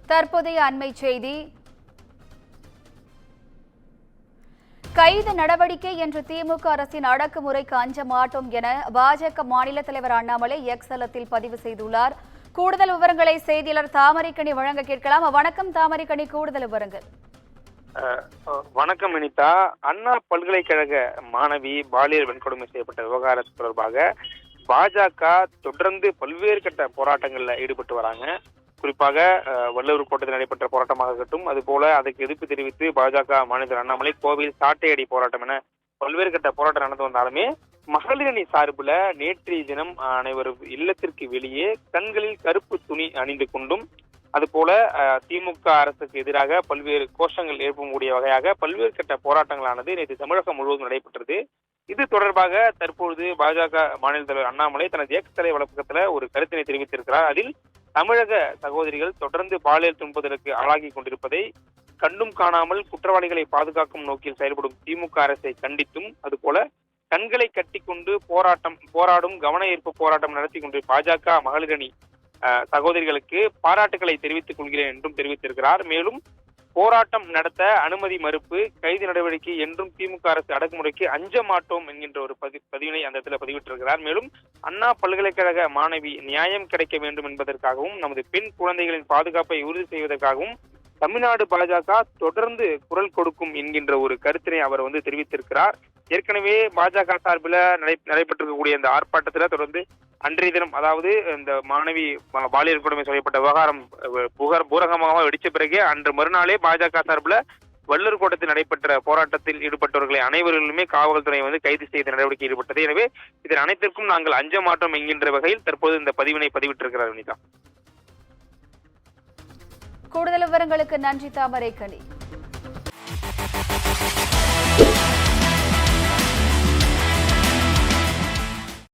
தற்போதைய அண்மை செய்தி. கைது நடவடிக்கை என்ற திமுக அரசின் அடக்குமுறைக்கு அஞ்ச மாட்டோம் என பாஜக மாநில தலைவர் அண்ணாமலை எக்ஸ் தளத்தில் பதிவு செய்துள்ளார். கூடுதல் விவரங்களை செய்தியாளர் தாமரைக்கனி வழங்க கேட்கலாம். வணக்கம் தாமரைக்கனி, கூடுதல் விவரங்கள். வணக்கம் வினிதா. அண்ணா பல்கலைக்கழக மாணவி பாலியல் வன்கொடுமை செய்யப்பட்ட விவகாரம் தொடர்பாக பாஜக தொடர்ந்து பல்வேறு கட்ட போராட்டங்கள்ல ஈடுபட்டு வராங்க. குறிப்பாக வள்ளுவர் கோட்டத்தில் நடைபெற்ற போராட்டமாக இருக்கட்டும், அது போல அதுக்கு எதிர்ப்பு தெரிவித்து பாஜக மாநில அண்ணாமலை கோவில் சாட்டையடி போராட்டம் என பல்வேறு கட்ட போராட்டம் நடந்து வந்தாலுமே மகளிர் அணி சார்பில் நேற்றைய தினம் அனைவரும் இல்லத்திற்கு வெளியே கண்களில் கருப்பு துணி அணிந்து கொண்டும் அதுபோல திமுக அரசுக்கு எதிராக பல்வேறு கோஷங்கள் எழுப்பக்கூடிய வகையாக பல்வேறு கட்ட போராட்டங்களானது நேற்று தமிழகம் முழுவதும் நடைபெற்றது. இது தொடர்பாக தற்பொழுது பாஜக மாநில தலைவர் அண்ணாமலை தனது எக்ஸ் தலை வழக்கத்துல ஒரு கருத்தினை தெரிவித்திருக்கிறார். அதில் தமிழக சகோதரிகள் தொடர்ந்து பாலியல் துன்புறுத்தலுக்கு ஆளாகி கொண்டிருப்பதை கண்டும் காணாமல் குற்றவாளிகளை பாதுகாக்கும் நோக்கில் செயல்படும் திமுக அரசை கண்டித்தும் அதுபோல கண்களை கட்டி கொண்டு போராடும் கவன ஈர்ப்பு போராட்டம் நடத்தி கொண்டு பாஜக மகளிர் அணி சகோதரிகளுக்கு பாராட்டுகளை தெரிவித்துக் கொள்கிறேன் என்றும் தெரிவித்திருக்கிறார். மேலும் போராட்டம் நடத்த அனுமதி மறுப்பு, கைது நடவடிக்கை என்றும் திமுக அரசு அடக்குமுறைக்கு அஞ்ச மாட்டோம் என்கின்ற ஒரு பதிவினை அந்த இடத்துல பதிவிட்டிருக்கிறார். மேலும் அண்ணா பல்கலைக்கழக மாணவி நியாயம் கிடைக்க வேண்டும் என்பதற்காகவும் நமது பெண் குழந்தைகளின் பாதுகாப்பை உறுதி செய்வதற்காகவும் தமிழ்நாடு பாஜக தொடர்ந்து குரல் கொடுக்கும் என்கின்ற ஒரு கருத்தினை அவர் தெரிவித்திருக்கிறார். ஏற்கனவே பாஜக சார்பில் நடைபெற்றிருக்கக்கூடிய இந்த ஆர்ப்பாட்டத்தில் தொடர்ந்து அன்றைய தினம், அதாவது இந்த மாணவி பாலியல் கொடுமை செய்யப்பட்ட விவகாரம் பூரகமாக வெடிச்ச பிறகு அன்று மறுநாளே பாஜக சார்பில் வள்ளுவர் கோட்டத்தில் நடைபெற்ற போராட்டத்தில் ஈடுபட்டவர்களை அனைவர்களுமே காவல்துறை கைது செய்த நடவடிக்கை ஈடுபட்டது. எனவே இதன் அனைத்திற்கும் நாங்கள் அஞ்ச மாட்டோம் என்கின்ற வகையில் தற்போது இந்த பதிவினை பதிவிட்டிருக்கிறார். வினிதா, கூடுதல் விவரங்களுக்கு நன்றி தாமரைக்கனி.